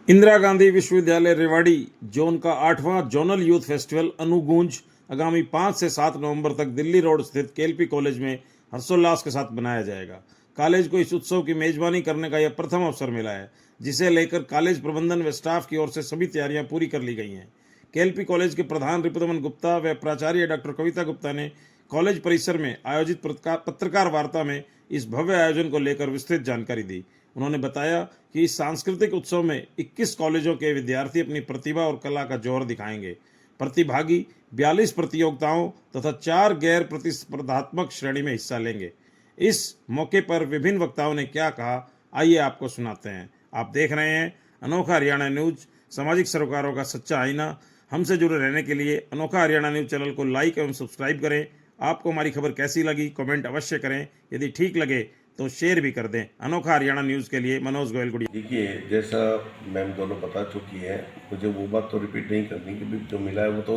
इंदिरा गांधी विश्वविद्यालय रेवाड़ी जोन का 8वां zonal youth festival अनुगूंज आगामी 5 से 7 नवंबर तक दिल्ली रोड स्थित केएलपी कॉलेज में हर्षोल्लास के साथ मनाया जाएगा। कॉलेज को इस उत्सव की मेजबानी करने का यह प्रथम अवसर मिला है, जिसे लेकर कॉलेज प्रबंधन व स्टाफ की ओर से सभी तैयारियां पूरी कर ली गई हैं। केएलपी कॉलेज के प्रधान रिपुदमन गुप्ता व प्राचार्य डॉक्टर कविता गुप्ता ने कॉलेज परिसर में आयोजित पत्रकार वार्ता में इस भव्य आयोजन को लेकर विस्तृत जानकारी दी। उन्होंने बताया कि इस सांस्कृतिक उत्सव में 21 कॉलेजों के विद्यार्थी अपनी प्रतिभा और कला का जोहर दिखाएंगे। प्रतिभागी 42 प्रतियोगिताओं तथा 4 गैर प्रतिस्पर्धात्मक श्रेणी में हिस्सा लेंगे। इस मौके पर विभिन्न वक्ताओं ने क्या कहा, आइए आपको सुनाते हैं। आप देख रहे हैं अनोखा हरियाणा न्यूज, सामाजिक सरोकारों का सच्चा आईना। हमसे जुड़े रहने के लिए अनोखा हरियाणा न्यूज चैनल को लाइक एवं सब्सक्राइब करें। आपको हमारी खबर कैसी लगी कमेंट अवश्य करें, यदि ठीक लगे तो शेयर भी कर दें। अनोखा हरियाणा न्यूज़ के लिए मनोज गोयल गुड़िया। देखिए, जैसा मैम दोनों बता चुकी है, मुझे वो बात तो रिपीट नहीं करनी कि जो मिला है वो तो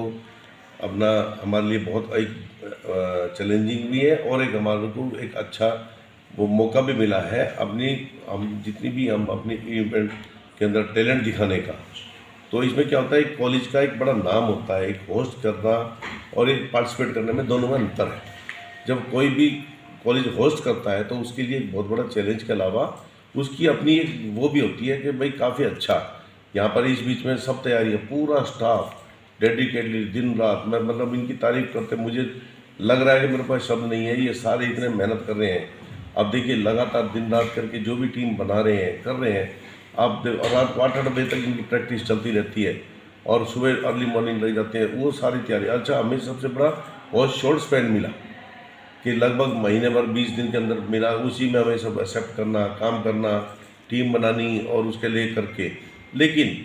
अपना हमारे लिए बहुत एक चैलेंजिंग भी है और एक हमारे को एक अच्छा वो मौका भी मिला है हम जितनी भी हम अपनी इवेंट के अंदर टैलेंट दिखाने का। तो इसमें क्या होता है, एक कॉलेज का एक बड़ा नाम होता है, एक होस्ट करना और एक पार्टिसिपेट करने में दोनों में अंतर है। जब कोई भी कॉलेज होस्ट करता है तो उसके लिए एक बहुत बड़ा चैलेंज के अलावा उसकी अपनी एक वो भी होती है कि भाई काफ़ी अच्छा यहाँ पर इस बीच में सब तैयारी है, पूरा स्टाफ डेडिकेटली दिन रात। मैं मतलब इनकी तारीफ करते मुझे लग रहा है कि मेरे पास शब्द नहीं है, ये सारे इतने मेहनत कर रहे हैं। अब देखिए, लगातार दिन रात करके जो भी टीम बना रहे हैं कर रहे हैं। आप रात को 8-8 बजे तक इनकी प्रैक्टिस चलती रहती है और सुबह अर्ली मॉर्निंग लग जाते हैं, वो सारी तैयारी। अच्छा, हमें सबसे बड़ा बहुत शॉर्ट स्पैन मिला कि लगभग महीने भर 20 दिन के अंदर मिला, उसी में हमें सब एक्सेप्ट करना, काम करना, टीम बनानी और उसके लिए करके। लेकिन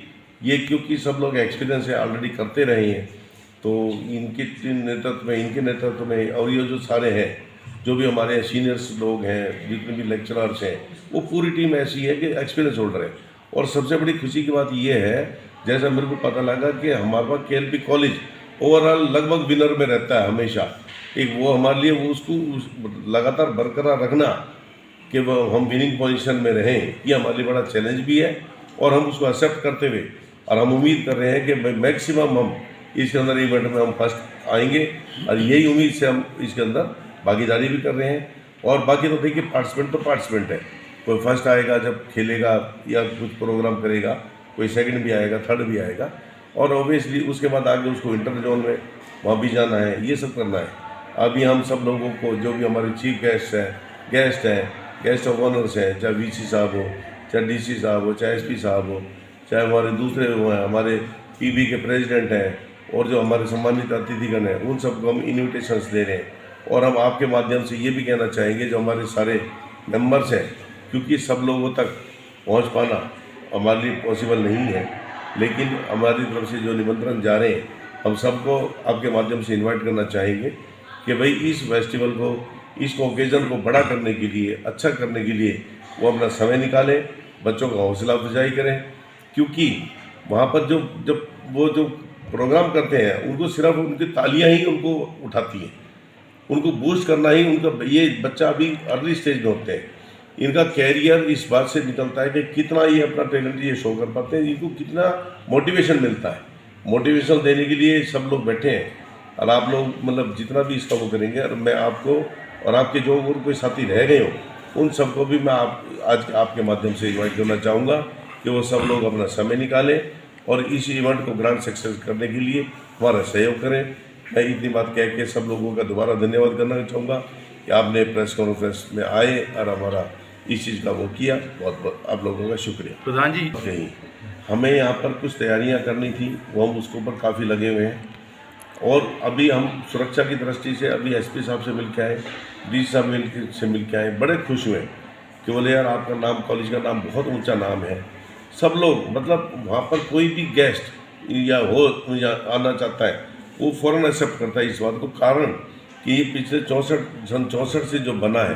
ये क्योंकि सब लोग एक्सपीरियंस है, ऑलरेडी करते रहे हैं, तो इनके नेतृत्व में और ये जो सारे हैं, जो भी हमारे सीनियर्स लोग हैं, जितने भी लेक्चरर्स हैं, वो पूरी टीम ऐसी है कि एक्सपीरियंस होल्डर है। और सबसे बड़ी खुशी की बात ये है, जैसा मेरे को पता लगा कि हमारे पास केएलपी कॉलेज ओवरऑल लगभग विनर में रहता है हमेशा। एक वो हमारे लिए वो उसको लगातार बरकरार रखना कि वो हम विनिंग पोजीशन में रहें, ये हमारे लिए बड़ा चैलेंज भी है और हम उसको एक्सेप्ट करते हुए और हम उम्मीद कर रहे हैं कि मैक्सिमम हम इसके अंदर इवेंट में हम फर्स्ट आएंगे और यही उम्मीद से हम इसके अंदर भागीदारी भी कर रहे हैं। और बाकी तो देखिए, पार्टिसिपेंट तो पार्टिसिपेंट है, कोई फर्स्ट आएगा जब खेलेगा या कुछ प्रोग्राम करेगा, कोई सेकंड भी आएगा, थर्ड भी आएगा और ऑब्वियसली उसके बाद आगे उसको इंटर जोन में वहाँ भी जाना है, ये सब करना है। अभी हम सब लोगों को जो भी हमारे चीफ गेस्ट ऑफ ऑनर्स हैं, चाहे वीसी साहब हो, चाहे डीसी साहब हो, चाहे एसपी साहब हो, चाहे हमारे दूसरे वो हैं, हमारे पीबी के प्रेसिडेंट हैं और जो हमारे सम्मानित अतिथिगण हैं, उन सबको हम इन्विटेशंस दे रहे हैं। और हम आपके माध्यम से ये भी कहना चाहेंगे, जो हमारे सारे मेंबर्स हैं, क्योंकि सब लोगों तक पहुँच पाना हमारे लिए पॉसिबल नहीं है, लेकिन हमारी तरफ से जो निमंत्रण जा रहे हैं, हम सबको आपके माध्यम से इन्वाइट करना चाहेंगे कि भाई इस फेस्टिवल को, इस ओकेज़न को बड़ा करने के लिए, अच्छा करने के लिए वो अपना समय निकालें, बच्चों का हौसला अफजाई करें। क्योंकि वहाँ पर जब वो जो प्रोग्राम करते हैं, उनको सिर्फ उनकी तालियां ही उनको उठाती हैं, उनको बूस्ट करना ही उनका, ये बच्चा अभी अर्ली स्टेज में होते हैं, इनका कैरियर इस बात से निकलता है कि कितना ये अपना टैलेंट ये शो कर पाते हैं, इनको कितना मोटिवेशन मिलता है। मोटिवेशन देने के लिए सब लोग बैठे हैं और आप लोग मतलब जितना भी इसका वो करेंगे, और मैं आपको और आपके जो और कोई साथी रह गए हो, उन सबको भी मैं आज आपके माध्यम से इन्वाइट करना चाहूँगा कि वो सब लोग अपना समय निकालें और इस इवेंट को ग्रैंड सक्सेस करने के लिए हमारा सहयोग करें। मैं इतनी बात कह के सब लोगों का दोबारा धन्यवाद करना चाहूँगा कि आपने प्रेस कॉन्फ्रेंस में आए और हमारा इस चीज़ का वो किया। बहुत बहुत आप लोगों का शुक्रिया। प्रधान जी, हमें यहाँ पर कुछ तैयारियाँ करनी थी, वो हम उसके ऊपर काफ़ी लगे हुए हैं और अभी हम सुरक्षा की दृष्टि से अभी एसपी साहब से मिल के आए, डीसी साहब से मिल के आए, बड़े खुश हुए कि बोले यार आपका नाम, कॉलेज का नाम बहुत ऊंचा नाम है। सब लोग मतलब वहाँ पर कोई भी गेस्ट या आना चाहता है, वो फ़ौरन एक्सेप्ट करता है इस बात को, कारण कि ये पिछले 64 से जो बना है,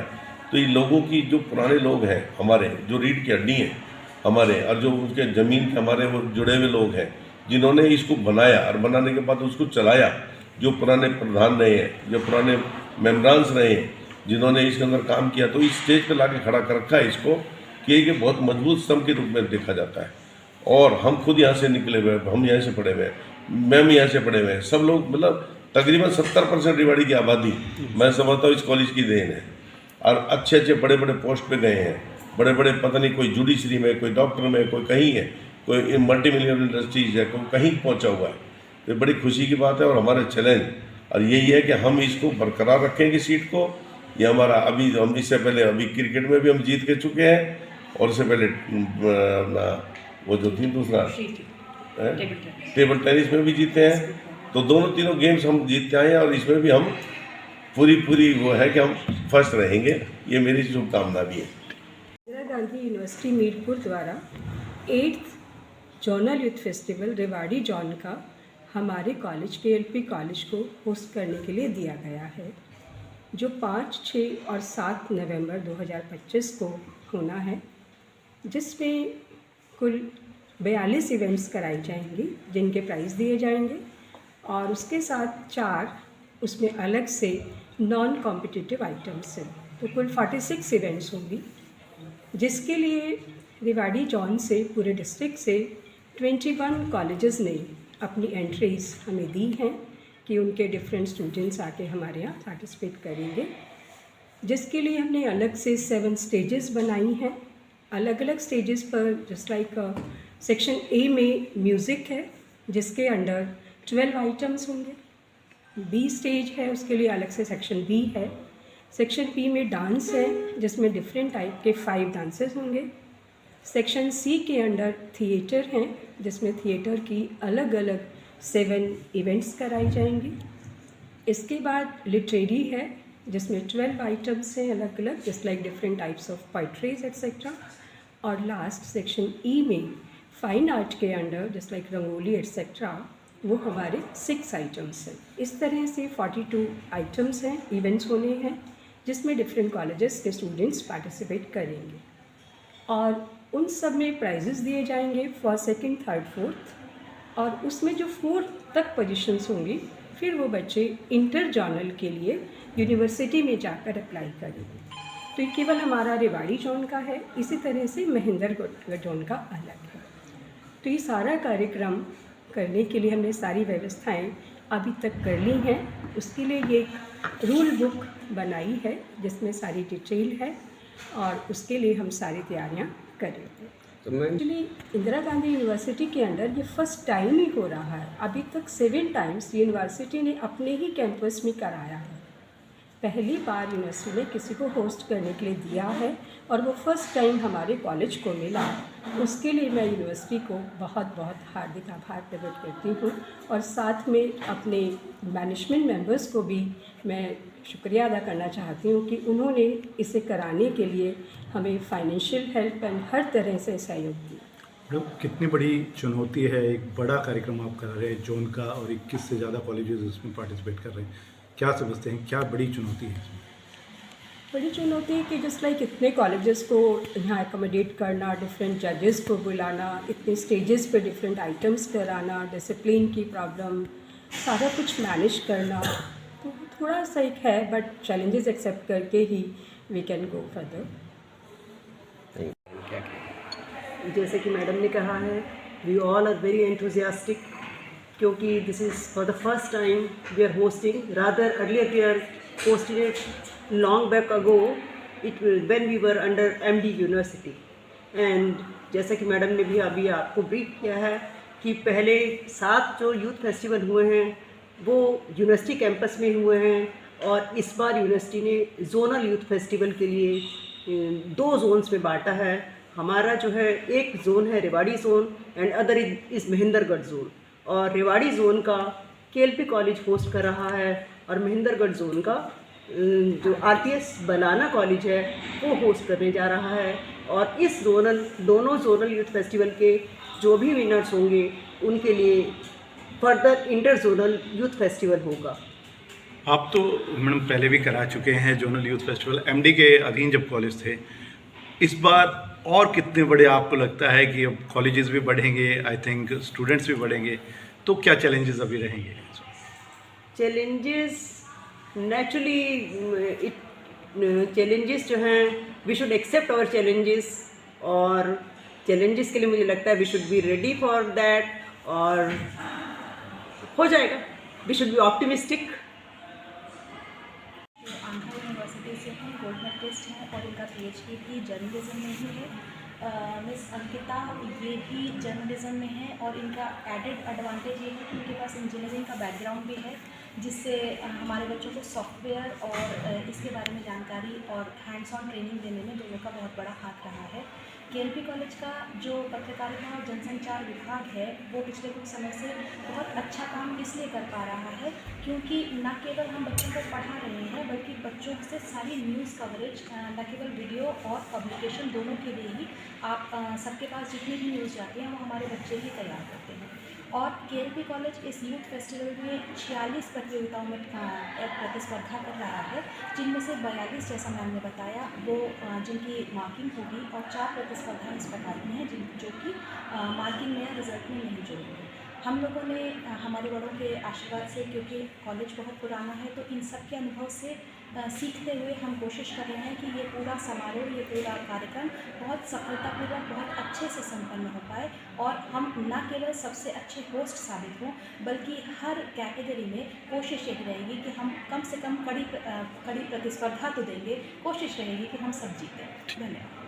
तो ये लोगों की जो पुराने लोग हैं हमारे, जो रीढ़ की हड्डी हैं हमारे, और जो उसके ज़मीन के हमारे वो जुड़े हुए लोग हैं, जिन्होंने इसको बनाया और बनाने के बाद उसको चलाया, जो पुराने प्रधान रहे हैं, जो पुराने मेम्बरान्स रहे हैं, जिन्होंने इसके अंदर काम किया, तो इस स्टेज पे लाके खड़ा कर रखा है इसको कि ये बहुत मजबूत स्तंभ के रूप में देखा जाता है। और हम खुद यहाँ से निकले हुए हैं, हम यहाँ से पढ़े हुए हैं, मैम यहाँ से पढ़े हुए हैं, सब लोग मतलब तकरीबन 70% रेवाड़ी की आबादी मैं समझता हूँ इस कॉलेज की देन है। और अच्छे अच्छे बड़े बड़े पोस्ट पे गए हैं, बड़े बड़े पता नहीं कोई जुडिशरी में, कोई डॉक्टर में, कोई कहीं है, कोई मल्टी मिलियन इंडस्ट्रीज है, कोई कहीं पहुँचा हुआ है। तो बड़ी खुशी की बात है और हमारा चैलेंज और यही है कि हम इसको बरकरार रखेंगे सीट को। ये हमारा अभी हम इससे पहले अभी क्रिकेट में भी हम जीत के चुके हैं और इससे पहले अपना वो जो थी दूसरा टेबल टेनिस में भी जीते हैं। तो दोनों तीनों गेम्स हम जीत के आए हैं और इसमें भी हम पूरी वो है कि हम फर्स्ट रहेंगे, ये मेरी शुभकामना भी है। इंदिरा गांधी यूनिवर्सिटी मीरपुर द्वारा 8th zonal youth festival Rewari John का हमारे कॉलेज केएलपी कॉलेज को होस्ट करने के लिए दिया गया है, जो 5, 6 और 7 नवंबर 2025 को होना है, जिसमें कुल 42 इवेंट्स कराई जाएंगी जिनके प्राइज़ दिए जाएंगे और उसके साथ 4 उसमें अलग से नॉन कॉम्पिटिटिव आइटम्स हैं। तो कुल 46 इवेंट्स होंगी, जिसके लिए रेवाड़ी जॉन से पूरे डिस्ट्रिक्ट से 21 कॉलेजेस ने अपनी एंट्रीज हमें दी हैं कि उनके डिफरेंट स्टूडेंट्स आके हमारे यहाँ पार्टिसिपेट करेंगे, जिसके लिए हमने अलग से 7 स्टेजेस बनाई हैं। अलग अलग स्टेजेस पर जस्ट लाइक सेक्शन ए में म्यूज़िक है जिसके अंडर 12 आइटम्स होंगे। बी स्टेज है, उसके लिए अलग से सेक्शन बी है। सेक्शन बी में डांस है जिसमें डिफरेंट टाइप के 5 डांसेस होंगे। सेक्शन सी के अंडर थिएटर हैं जिसमें थिएटर की अलग अलग 7 इवेंट्स कराई जाएंगी। इसके बाद लिटरेरी है जिसमें 12 आइटम्स हैं अलग अलग, just like different types of poetries etcetera. और लास्ट सेक्शन ई में फाइन आर्ट के under just like rangoli etcetera, वो हमारे 6 आइटम्स हैं। इस तरह से 42 आइटम्स हैं, इवेंट्स होने हैं, जिसमें डिफरेंट कॉलेजेस के स्टूडेंट्स पार्टिसिपेट करेंगे और उन सब में प्राइजेस दिए जाएंगे फर्स्ट, सेकंड, थर्ड, फोर्थ। और उसमें जो 4 तक पोजीशंस होंगी फिर वो बच्चे इंटर जॉनल के लिए यूनिवर्सिटी में जाकर अप्लाई करेंगे। तो ये केवल हमारा रेवाड़ी जोन का है, इसी तरह से महेंद्रगढ़ जोन का अलग है। तो ये सारा कार्यक्रम करने के लिए हमने सारी व्यवस्थाएं अभी तक कर ली हैं। उसके लिए ये एक रूल बुक बनाई है जिसमें सारी डिटेल है और उसके लिए हम सारी तैयारियां करेंगे। एक्चुअली इंदिरा गांधी यूनिवर्सिटी के अंडर ये फर्स्ट टाइम ही हो रहा है। अभी तक 7 टाइम्स यूनिवर्सिटी ने अपने ही कैंपस में कराया है। पहली बार यूनिवर्सिटी ने किसी को होस्ट करने के लिए दिया है और वो फर्स्ट टाइम हमारे कॉलेज को मिला। उसके लिए मैं यूनिवर्सिटी को बहुत बहुत हार्दिक आभार प्रकट करती हूँ और साथ में अपने मैनेजमेंट मेंबर्स को भी मैं शुक्रिया अदा करना चाहती हूँ कि उन्होंने इसे कराने के लिए हमें फाइनेंशियल हेल्प एंड हर तरह से सहयोग दिया। मैडम, कितनी बड़ी चुनौती है, एक बड़ा कार्यक्रम आप करा रहे हैं जोन का और 21 से ज़्यादा कॉलेजेस उसमें पार्टिसिपेट कर रहे हैं, क्या समझते हैं क्या बड़ी चुनौती है? बड़ी चुनौती है कि जस्ट लाइक इतने कॉलेजेस को यहाँ एकोमोडेट करना, डिफरेंट जजेस को बुलाना, इतने स्टेजेस पे डिफरेंट आइटम्स कराना, डिसिप्लिन की प्रॉब्लम, सारा कुछ मैनेज करना, तो थोड़ा सा एक है, बट चैलेंजेस एक्सेप्ट करके ही वी कैन गो फर्दर। जैसे कि मैडम ने कहा है, we all are very enthusiastic क्योंकि this is for the first time we are hosting, rather earlier we are hosted it long back ago it when we were under MD university. And जैसा कि madam ने भी अभी आपको brief किया है कि पहले 7 जो यूथ फेस्टिवल हुए हैं वो यूनिवर्सिटी कैंपस में हुए हैं और इस बार यूनिवर्सिटी ने जोनल यूथ फेस्टिवल के लिए 2 जोन्स में बांटा है। हमारा जो है एक जोन है Rewari zone and other is Mahendragarh zone, और रेवाड़ी जोन का केएलपी कॉलेज होस्ट कर रहा है और महेंद्रगढ़ जोन का जो आरटीएस बलाना कॉलेज है वो होस्ट करने जा रहा है। और इस दोनों जोनल यूथ फेस्टिवल के जो भी विनर्स होंगे उनके लिए further inter zonal youth festival होगा। आप तो मैडम पहले भी करा चुके हैं जोनल यूथ फेस्टिवल, एमडी के अधीन जब कॉलेज थे, इस बार और कितने बड़े आपको लगता है कि अब कॉलेजेस भी बढ़ेंगे, आई थिंक स्टूडेंट्स भी बढ़ेंगे, तो क्या चैलेंजेस अभी रहेंगे? चैलेंजेस नेचुरली चैलेंजेस जो हैं we should accept our challenges और चैलेंजेस के लिए मुझे लगता है we should be ready for that, और हो जाएगा। We should be optimistic. Andhra university से हैं, गोल्ड मेडलिस्ट हैं और इनका पीएचडी भी जर्नलिज्म में ही है। मिस अंकिता ये भी जर्नलिज्म में है और इनका एडेड एडवांटेज ये है कि इनके पास इंजीनियरिंग का बैकग्राउंड भी है, जिससे हमारे बच्चों को सॉफ्टवेयर और इसके बारे में जानकारी और हैंड्स ऑन ट्रेनिंग देने में दोनों का बहुत बड़ा हाथ रहा है। केएलपी कॉलेज का जो पत्रकारिता और जनसंचार विभाग है वो पिछले कुछ समय से बहुत अच्छा काम इसलिए कर पा रहा है क्योंकि न केवल हम बच्चों को पढ़ा रहे हैं बल्कि बच्चों से सारी न्यूज़ कवरेज न केवल वीडियो और पब्लिकेशन दोनों के लिए ही आप सबके पास जितनी भी न्यूज़ जाती हैं वो हमारे बच्चे ही तैयार करते हैं। और केएलपी कॉलेज इस यूथ फेस्टिवल में 46 प्रतियोगिताओं में प्रतिस्पर्धा कर रहा है, जिनमें से 42 जैसा मैम ने बताया वो जिनकी मार्किंग होगी और 4 प्रतिस्पर्धाएं इस प्रकार की हैं जो कि मार्किंग में या रिजल्ट में नहीं जुड़ेंगी। हम लोगों ने हमारे बड़ों के आशीर्वाद से, क्योंकि कॉलेज बहुत पुराना है, तो इन सब के अनुभव से सीखते हुए हम कोशिश कर रहे हैं कि ये पूरा समारोह, ये पूरा कार्यक्रम बहुत सफलतापूर्वक, बहुत अच्छे से संपन्न हो पाए और हम न केवल सबसे अच्छे होस्ट साबित हों बल्कि हर कैटेगरी में कोशिश यही रहेगी कि हम कम से कम कड़ी प्रतिस्पर्धा तो देंगे, कोशिश रहेगी कि हम सब जीतें। धन्यवाद।